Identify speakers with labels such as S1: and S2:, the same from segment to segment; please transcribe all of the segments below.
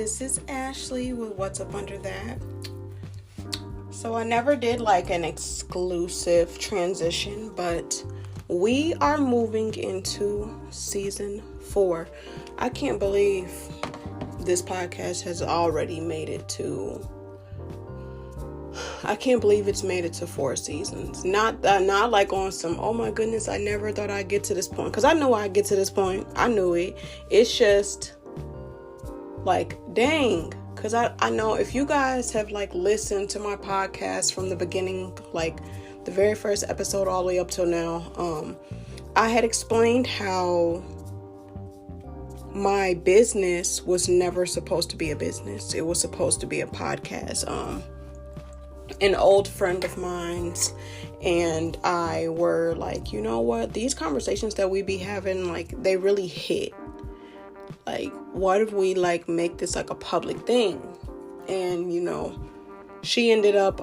S1: this is Ashley with What's Up Under That. So I never did like an exclusive transition, but we are moving into season 4. I can't believe this podcast has already made it to... I can't believe it's made it to 4 seasons. Not like on some, oh my goodness, I never thought I'd get to this point. Because I knew I'd get to this point. I knew it. It's just like, dang. Because I know if you guys have like listened to my podcast from the beginning, like the very first episode all the way up till now, I had explained how my business was never supposed to be a business. It was supposed to be a podcast. An old friend of mine's and I were like, you know what? These conversations that we be having, like, they really hit. Like, what if we, like, make this, like, a public thing? And, you know, she ended up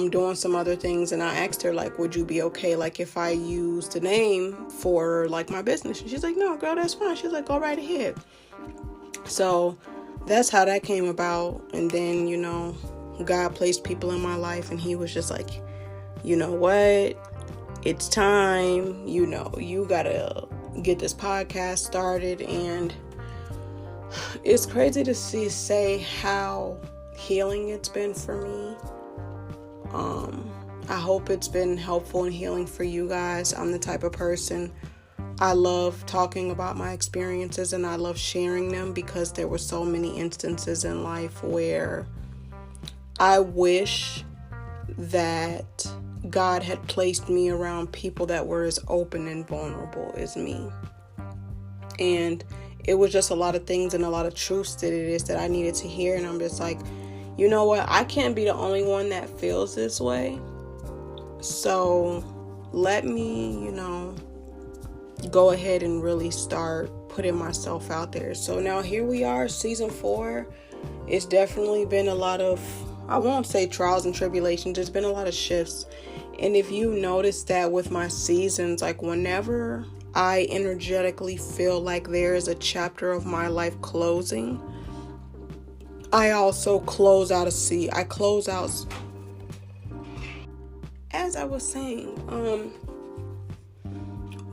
S1: doing some other things, and I asked her, like, would you be okay, like, if I used the name for, like, my business? And she's like, no, girl, that's fine. She's like, go right ahead. So that's how that came about. And then, you know, God placed people in my life, and he was just like, you know what? It's time. You know, you gotta get this podcast started. And it's crazy to say how healing it's been for me. I hope it's been helpful and healing for you guys. I'm the type of person, I love talking about my experiences and I love sharing them because there were so many instances in life where I wish that God had placed me around people that were as open and vulnerable as me. And it was just a lot of things and a lot of truths that it is that I needed to hear. And I'm just like, you know what? I can't be the only one that feels this way. So let me, you know, go ahead and really start putting myself out there. So now here we are, season 4. It's definitely been a lot of, I won't say trials and tribulations. There's been a lot of shifts. And if you notice that with my seasons, like whenever I energetically feel like there is a chapter of my life closing, I also close out I close out. As I was saying,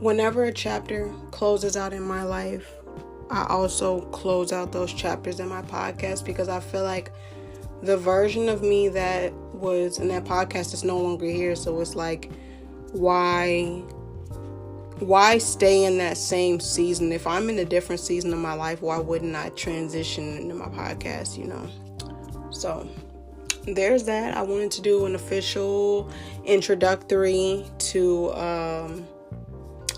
S1: whenever a chapter closes out in my life, I also close out those chapters in my podcast, because I feel like the version of me that was in that podcast is no longer here. So it's like, why stay in that same season? If I'm in a different season of my life, why wouldn't I transition into my podcast, you know? So there's that. I wanted to do an official introductory to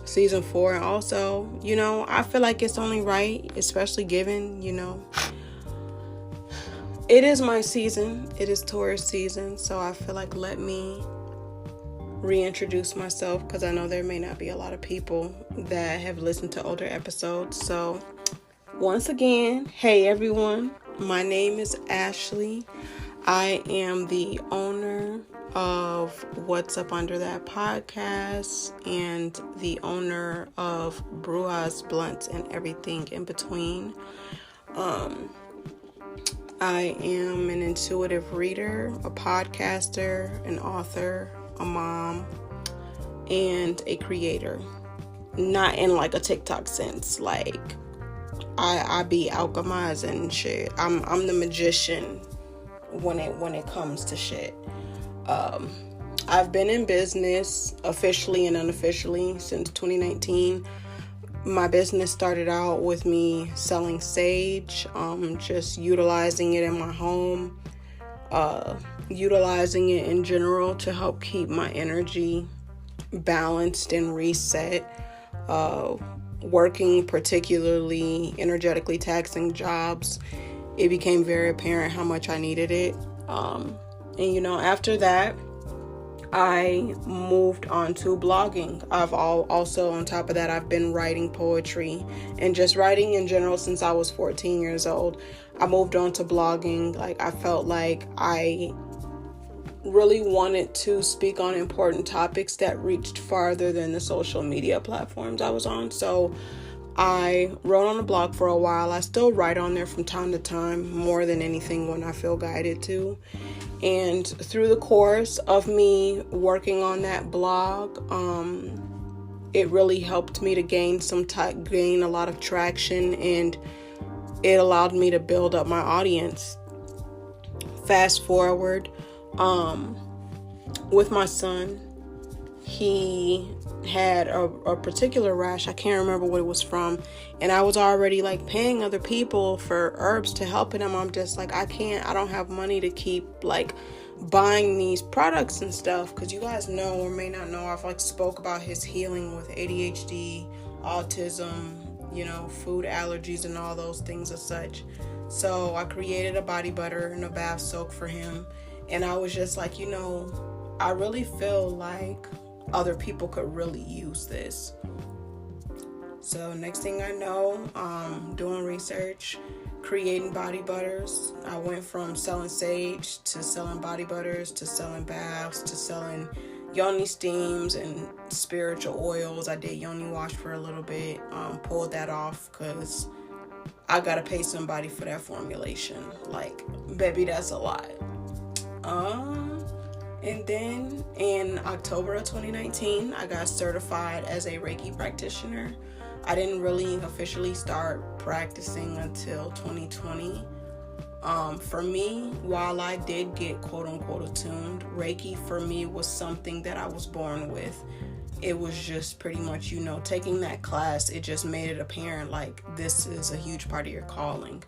S1: season 4. And also, you know, I feel like it's only right, especially given, you know, it is my season. It is Taurus season. So I feel like let me reintroduce myself, because I know there may not be a lot of people that have listened to older episodes. So once again, hey everyone, my name is Ashley. I am the owner of What's Up Under That podcast and the owner of Brujas, Blunts, and everything in between. I am an intuitive reader, a podcaster, an author, a mom, and a creator. Not in like a TikTok sense. Like I be alchemizing shit. I'm the magician when it comes to shit. I've been in business officially and unofficially since 2019. My business started out with me selling sage, just utilizing it in my home, utilizing it in general to help keep my energy balanced and reset, working particularly energetically taxing jobs. It became very apparent how much I needed it. And you know, after that, I moved on to blogging. I've also, on top of that, I've been writing poetry and just writing in general since I was 14 years old. I moved on to blogging. Like, I felt like I really wanted to speak on important topics that reached farther than the social media platforms I was on. So I wrote on the blog for a while. I still write on there from time to time, more than anything when I feel guided to. And through the course of me working on that blog, it really helped me to gain a lot of traction, and it allowed me to build up my audience. Fast forward, with my son, he had a particular rash. I can't remember what it was from, and I was already like paying other people for herbs to help him. I'm just like, I don't have money to keep like buying these products and stuff, because you guys know or may not know, I've like spoke about his healing with ADHD, autism, food allergies and all those things as such. So I created a body butter and a bath soak for him, and I was just like, I really feel like other people could really use this. So next thing I know, doing research, creating body butters. I went from selling sage to selling body butters to selling baths to selling yoni steams and spiritual oils. I did yoni wash for a little bit, pulled that off because I gotta pay somebody for that formulation. Like, baby, that's a lot. And then in October of 2019, I got certified as a Reiki practitioner. I didn't really officially start practicing until 2020. For me, while I did get quote unquote attuned, Reiki for me was something that I was born with. It was just pretty much, taking that class, it just made it apparent like this is a huge part of your calling.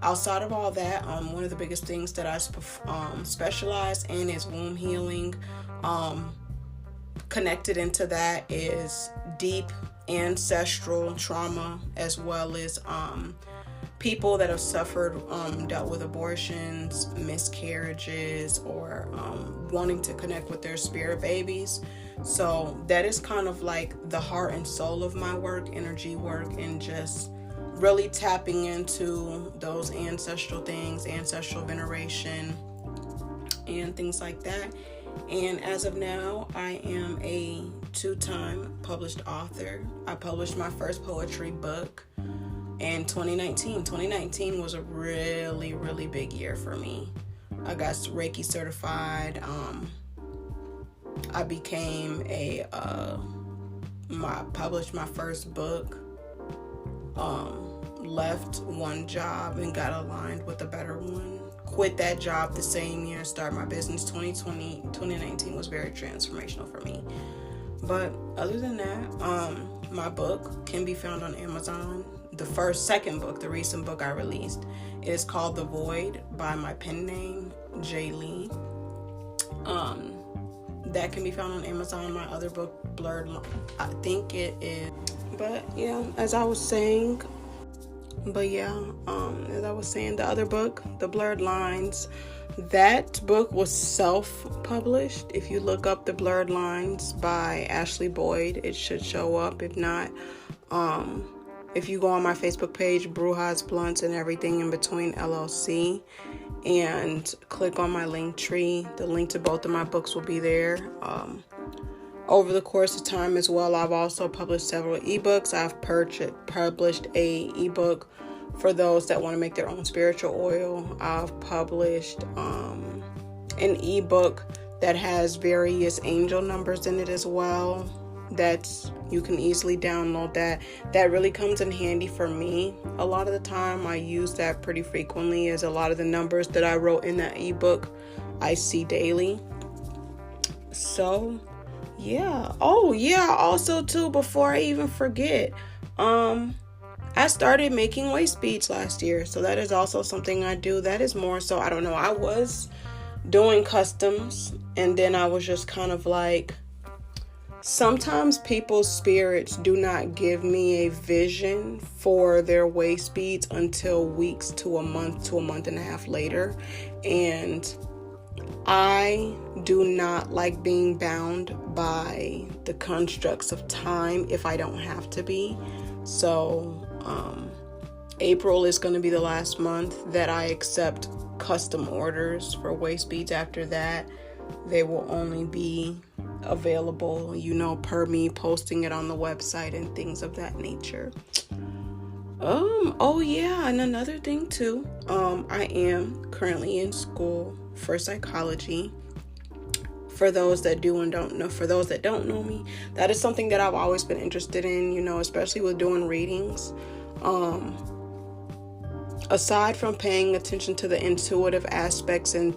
S1: Outside of all that, one of the biggest things that I specialize in is womb healing. Connected into that is deep ancestral trauma, as well as people that have suffered, dealt with abortions, miscarriages, or wanting to connect with their spirit babies. So that is kind of like the heart and soul of my work, energy work, and just really tapping into those ancestral things, ancestral veneration, and things like that. And as of now, I am a 2-time published author. I published my first poetry book in 2019. 2019 was a really, really big year for me. I got Reiki certified. I became published my first book. Left one job and got aligned with a better one. Quit that job the same year and start my business. 2019 was very transformational for me. But other than that, my book can be found on Amazon. The second book, the recent book I released, is called The Void by my pen name, Jay Lee. That can be found on Amazon. My other book, Blurred, I think it is. But yeah, as I was saying, the other book, The Blurred Lines, that book was self-published. If you look up The Blurred Lines by Ashley Boyd, it should show up. If not, if you go on my Facebook page, Brujas, Blunts, and Everything in Between LLC, and click on my link tree, the link to both of my books will be there. Over the course of time as well, I've also published several ebooks. I've published a ebook for those that want to make their own spiritual oil. I've published an ebook that has various angel numbers in it as well. You can easily download that. That really comes in handy for me. A lot of the time I use that pretty frequently, as a lot of the numbers that I wrote in that ebook I see daily. So yeah. Oh yeah, also too, before I even forget, I started making waist beads last year. So that is also something I do. That is more so, I don't know, I was doing customs, and then I was just kind of like, sometimes people's spirits do not give me a vision for their waist beads until weeks to a month and a half later. And I do not like being bound by the constructs of time if I don't have to be. So April is going to be the last month that I accept custom orders for waist beads. After that, they will only be available, per me posting it on the website and things of that nature. Oh yeah, and another thing too. I am currently in school for psychology. For those that do and don't know, for those that don't know me, that is something that I've always been interested in, especially with doing readings. Aside from paying attention to the intuitive aspects and,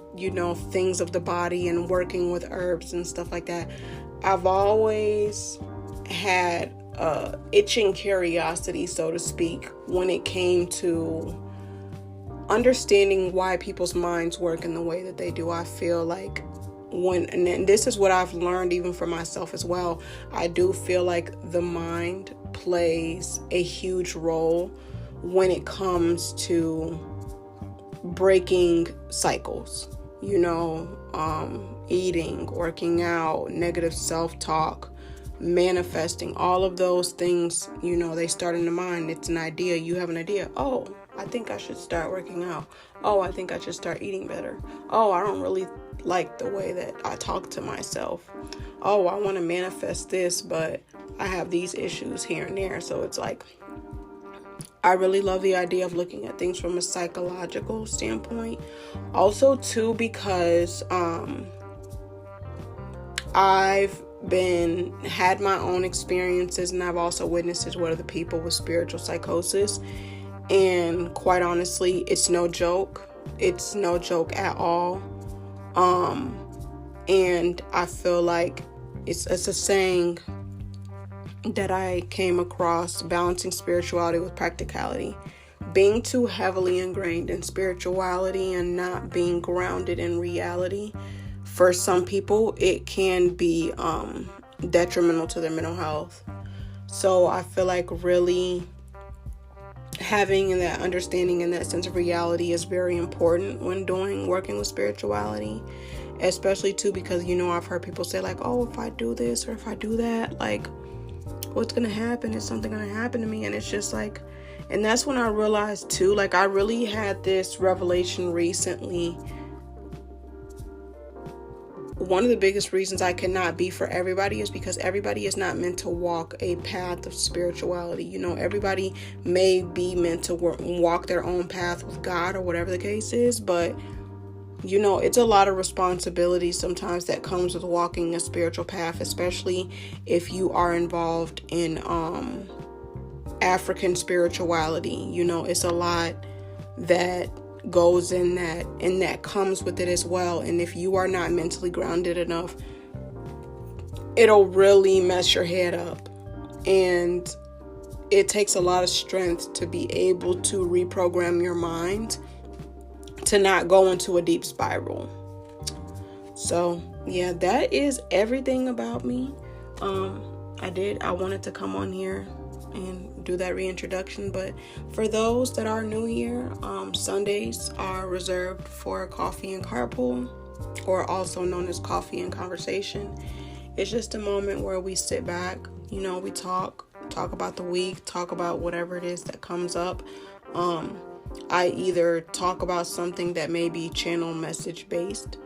S1: things of the body and working with herbs and stuff like that, I've always had itching curiosity, so to speak, when it came to understanding why people's minds work in the way that they do. I feel like and this is what I've learned even for myself as well, I do feel like the mind plays a huge role when it comes to breaking cycles, eating, working out, negative self-talk, manifesting, all of those things, they start in the mind. It's an idea. You have an idea. Oh, I think I should start working out. Oh, I think I should start eating better. Oh, I don't really like the way that I talk to myself. Oh, I want to manifest this, but I have these issues here and there. So it's like, I really love the idea of looking at things from a psychological standpoint. Also, too, because I've had my own experiences, and I've also witnessed with other people with spiritual psychosis. And quite honestly, it's no joke. It's no joke at all. And I feel like it's a saying that I came across: balancing spirituality with practicality. Being too heavily ingrained in spirituality and not being grounded in reality, for some people, it can be detrimental to their mental health. So I feel like really having that understanding and that sense of reality is very important when working with spirituality, especially too because I've heard people say like, oh, if I do this or if I do that, like, what's gonna happen? Is something gonna happen to me? And it's just like, and that's when I realized too, like, I really had this revelation recently. One of the biggest reasons I cannot be for everybody is because everybody is not meant to walk a path of spirituality. Everybody may be meant to walk their own path with God or whatever the case is, but it's a lot of responsibility sometimes that comes with walking a spiritual path, especially if you are involved in African spirituality. It's a lot that goes in that, and that comes with it as well. And if you are not mentally grounded enough, it'll really mess your head up. And it takes a lot of strength to be able to reprogram your mind to not go into a deep spiral. So yeah, that is everything about me. I wanted to come on here and do that reintroduction, but for those that are new here, Sundays are reserved for Coffee and Carpool, or also known as Coffee and Conversation. It's just a moment where we sit back, we talk about the week, talk about whatever it is that comes up. I either talk about something that may be channel message based,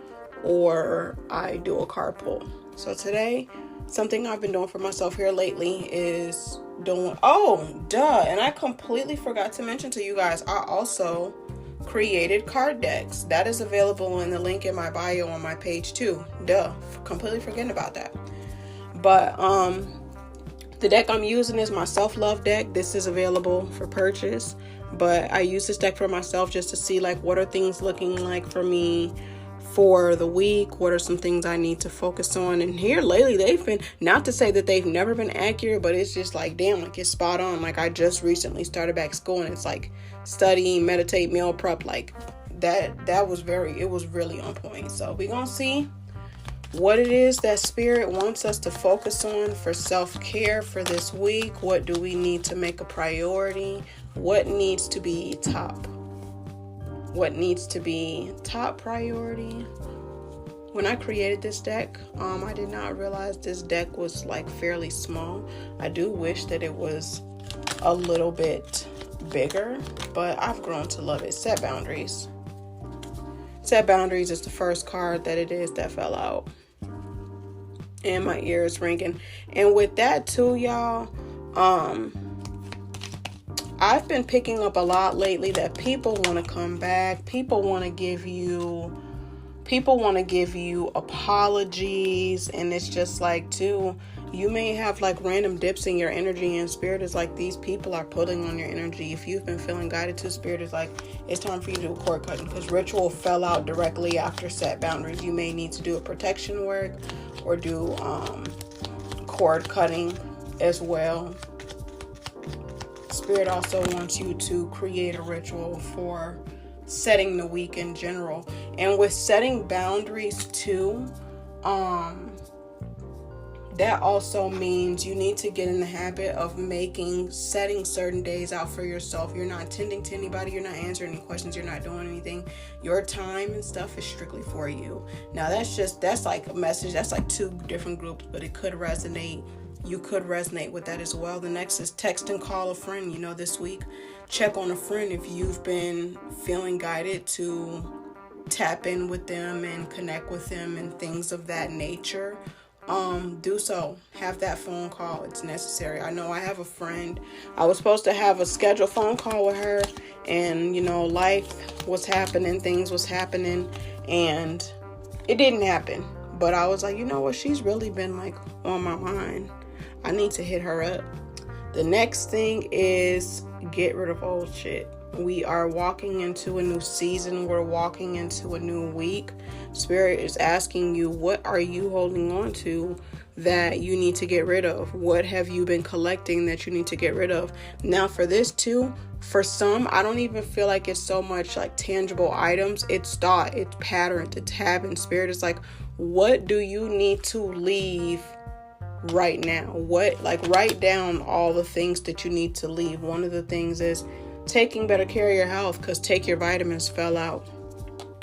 S1: or I do a carpool. So today, something I've been doing for myself here lately is and I completely forgot to mention to you guys, I also created card decks. That is available in the link in my bio on my page too. Completely forgetting about that. But the deck I'm using is my self-love deck. This is available for purchase, but I use this deck for myself just to see like what are things looking like for me for the week, what are some things I need to focus on. And here lately they've been, not to say that they've never been accurate, but it's just like, damn, like it's spot on. Like I just recently started back school and it's like studying, meditate, meal prep, like that was really on point. So we're gonna see what it is that Spirit wants us to focus on for self-care for this week. What do we need to make a priority? What needs to be top priority? When I created this deck, I did not realize this deck was like fairly small. I do wish that it was a little bit bigger, but I've grown to love it. Set boundaries. Set boundaries is the first card that fell out. And my ear is ringing. And with that too, y'all, I've been picking up a lot lately that people want to come back. People want to give you apologies, and it's just like, too, you may have like random dips in your energy, and Spirit is like, these people are pulling on your energy. If you've been feeling guided to, Spirit is like, it's time for you to do cord cutting, because ritual fell out directly after set boundaries. You may need to do a protection work or do cord cutting as well. Spirit also wants you to create a ritual for setting the week in general. And with setting boundaries too, that also means you need to get in the habit of setting certain days out for yourself. You're not tending to anybody. You're not answering any questions. You're not doing anything. Your time and stuff is strictly for you. Now, that's like a message. That's like two different groups, but it could resonate. You could resonate with that as well. The next is text and call a friend. This week, check on a friend if you've been feeling guided to tap in with them and connect with them and things of that nature. Do so. Have that phone call. It's necessary. I know I have a friend. I was supposed to have a scheduled phone call with her, and life was happening, things was happening, and it didn't happen. But I was like, you know what? She's really been like on my mind. I need to hit her up. The next thing is get rid of old shit. We are walking into a new season. We're walking into a new week. Spirit is asking you, what are you holding on to that you need to get rid of? What have you been collecting that you need to get rid of? Now, for this too, for some, I don't even feel like it's so much like tangible items. It's thought, it's patterns, it's habits. Spirit is like, what do you need to leave right now? Write down all the things that you need to leave. One of the things is taking better care of your health, because take your vitamins fell out.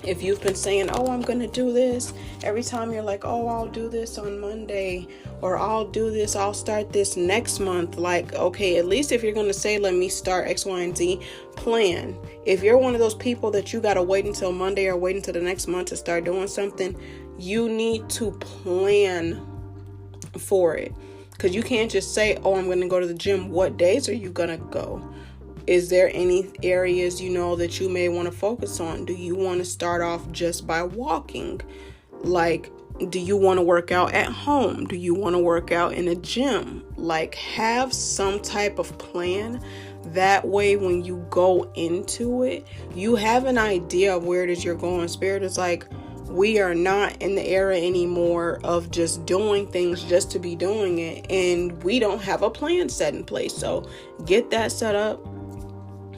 S1: If you've been saying, oh, I'm going to do this, every time you're like, oh, I'll do this on Monday, or I'll do this, I'll start this next month. Like, okay, at least if you're going to say, let me start X, Y, and Z, plan. If you're one of those people that you got to wait until Monday or wait until the next month to start doing something, you need to plan for it. Because you can't just say, oh, I'm going to go to the gym. What days are you going to go? Is there any areas that you may want to focus on? Do you want to start off just by walking? Like, do you want to work out at home? Do you want to work out in a gym? Like, have some type of plan. That way, when you go into it, you have an idea of where it is you're going. Spirit is like, we are not in the era anymore of just doing things just to be doing it. And we don't have a plan set in place. So get that set up.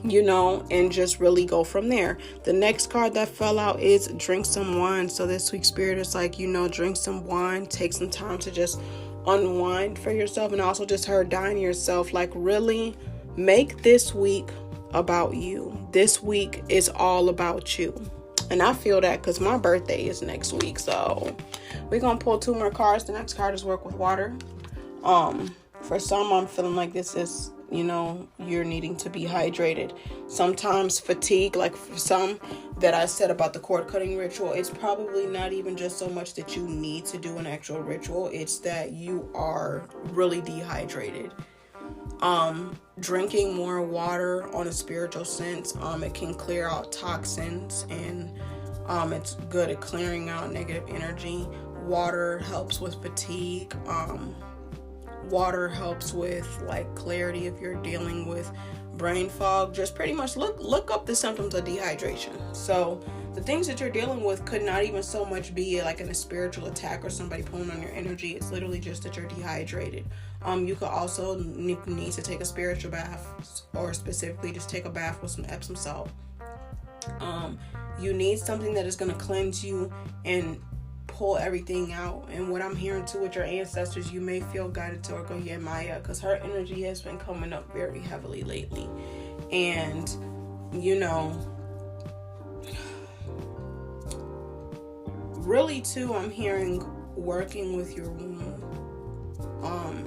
S1: And just really go from there. The next card that fell out is drink some wine. So this week, Spirit is like, drink some wine, take some time to just unwind for yourself, and also just her dying yourself. Like, really make this week about you. This week is all about you. And I feel that because my birthday is next week. So we're going to pull 2 more cards. The next card is work with water. For some, I'm feeling like this is, you're needing to be hydrated. Sometimes fatigue, like for some that I said about the cord cutting ritual, it's probably not even just so much that you need to do an actual ritual. It's that you are really dehydrated. Drinking more water on a spiritual sense, it can clear out toxins, and it's good at clearing out negative energy. Water helps with fatigue. Water helps with like clarity if you're dealing with brain fog. Just pretty much look up the symptoms of dehydration. So the things that you're dealing with could not even so much be like a spiritual attack or somebody pulling on your energy. It's literally just that you're dehydrated. You could also need to take a spiritual bath, or specifically just take a bath with some Epsom salt. You need something that is going to cleanse you and pull everything out. And what I'm hearing too with your ancestors, you may feel guided to Okoye Maya, because her energy has been coming up very heavily lately. And really too, I'm hearing working with your womb,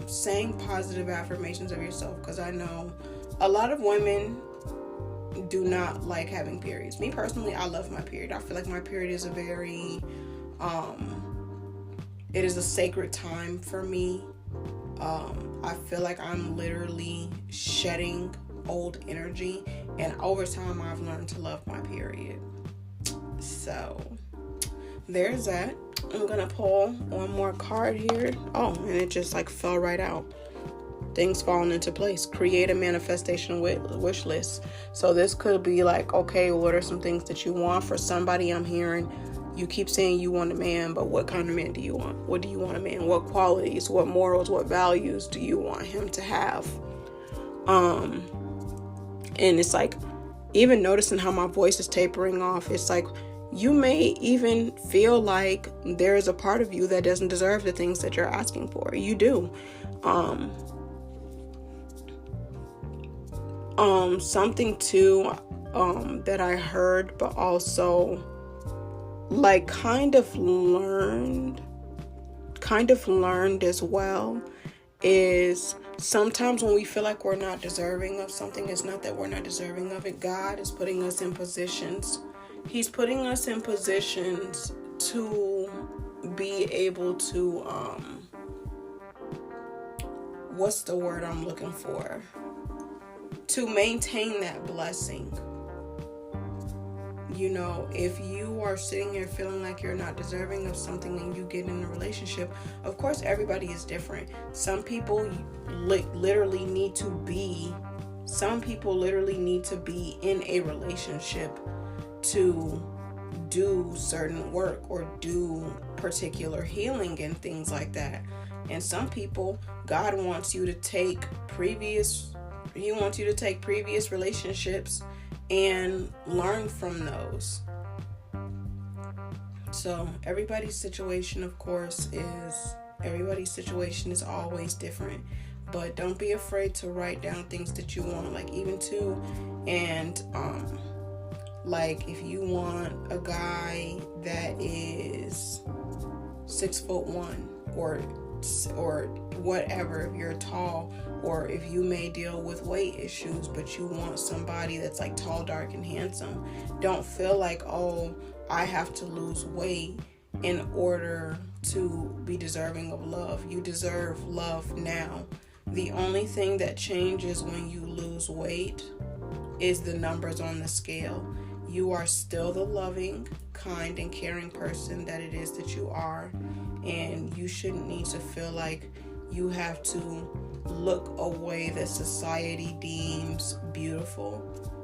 S1: saying positive affirmations of yourself, because I know a lot of women do not like having periods. Me personally, I love my period. I feel like my period is a very it is a sacred time for me. I feel like I'm literally shedding old energy. And over time, I've learned to love my period. So there's that. I'm gonna pull one more card here. Oh, and it just like fell right out. Things falling into place. Create a manifestation wish list. So this could be like, okay, what are some things that you want? For somebody, I'm hearing you keep saying you want a man, but what kind of man do you want? What do you want a man? What qualities, what morals, what values do you want him to have? And it's like, even noticing how my voice is tapering off, it's like, you may even feel like there is a part of you that doesn't deserve the things that you're asking for. You do. Something too, that I heard, but also like kind of learned as well, is sometimes when we feel like we're not deserving of something, it's not that we're not deserving of it. God is putting us in positions. He's putting us in positions to be able to, what's the word I'm looking for? To maintain that blessing. You know, if you are sitting here feeling like you're not deserving of something and you get in a relationship, of course, everybody is different. Some people literally need to be in a relationship to do certain work or do particular healing and things like that. And some people, God wants you to take previous relationships and learn from those. So everybody's situation, of course, is always different. But don't be afraid to write down things that you want, like even too, and like if you want a guy that is 6'1" or whatever, if you're tall, or if you may deal with weight issues, but you want somebody that's like tall, dark, and handsome. Don't feel like, oh, I have to lose weight in order to be deserving of love. You deserve love now. The only thing that changes when you lose weight is the numbers on the scale. You are still the loving, kind, and caring person that it is that you are. And you shouldn't need to feel like you have to look a way that society deems beautiful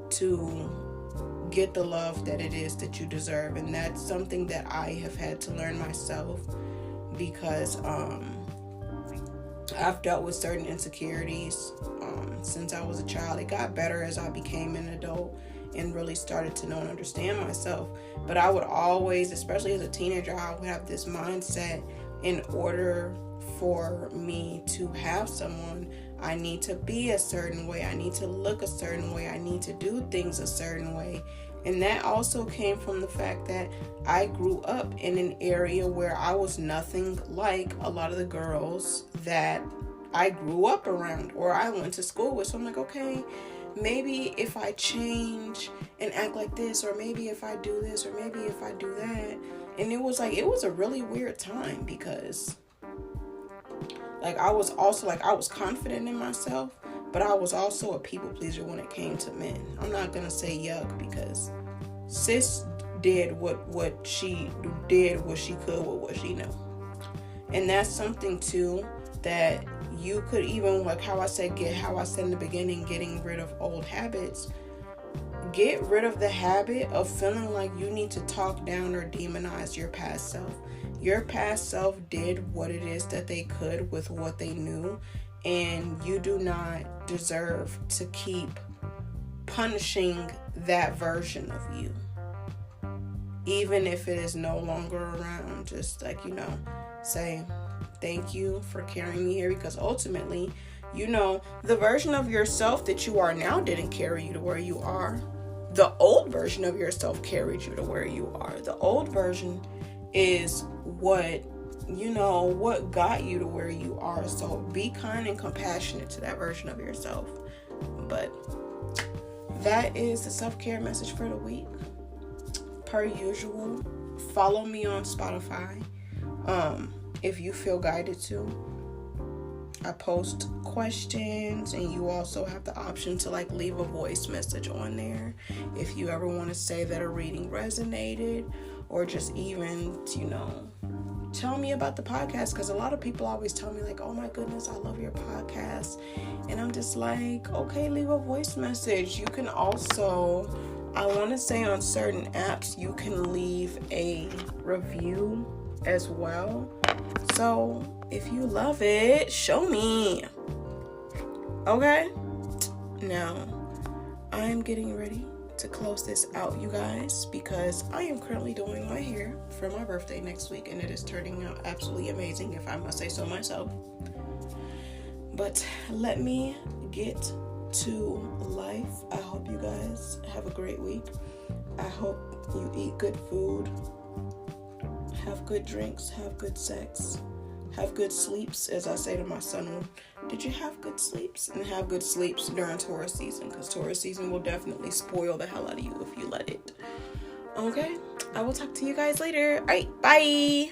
S1: to get the love that it is that you deserve. And that's something that I have had to learn myself, because I've dealt with certain insecurities since I was a child. It got better as I became an adult and really started to know and understand myself. But I would always, especially as a teenager, I would have this mindset: in order for me to have someone, I need to be a certain way, I need to look a certain way, I need to do things a certain way. And that also came from the fact that I grew up in an area where I was nothing like a lot of the girls that I grew up around or I went to school with. So I'm like, okay, maybe if I change and act like this, or maybe if I do this, or maybe if I do that. And it was a really weird time, because I was confident in myself, but I was also a people pleaser when it came to men. I'm not gonna say yuck, because sis did what she could with what she knew. And that's something too that you could, even like how I said in the beginning, getting rid of old habits. Get rid of the habit of feeling like you need to talk down or demonize your past self. Your past self did what it is that they could with what they knew, and you do not deserve to keep punishing that version of you. Even if it is no longer around, just say thank you for carrying me here, because ultimately, the version of yourself that you are now didn't carry you to where you are. The old version of yourself carried you to where you are. The old version is what got you to where you are. So be kind and compassionate to that version of yourself. But that is the self-care message for the week. Per usual, follow me on Spotify if you feel guided to. I post questions, and you also have the option to like leave a voice message on there if you ever want to say that a reading resonated, or just even, tell me about the podcast, because a lot of people always tell me like, oh my goodness, I love your podcast, and I'm just like, okay, leave a voice message. You can also, I want to say on certain apps, you can leave a review as well. So if you love it, show me. Okay? Now, I am getting ready to close this out, you guys, because I am currently doing my hair for my birthday next week, and it is turning out absolutely amazing, if I must say so myself. But let me get to life. I hope you guys have a great week. I hope you eat good food, have good drinks, have good sex, have good sleeps. As I say to my son, did you have good sleeps? And have good sleeps during Taurus season, because Taurus season will definitely spoil the hell out of you if you let it. Okay, I will talk to you guys later. All right, bye.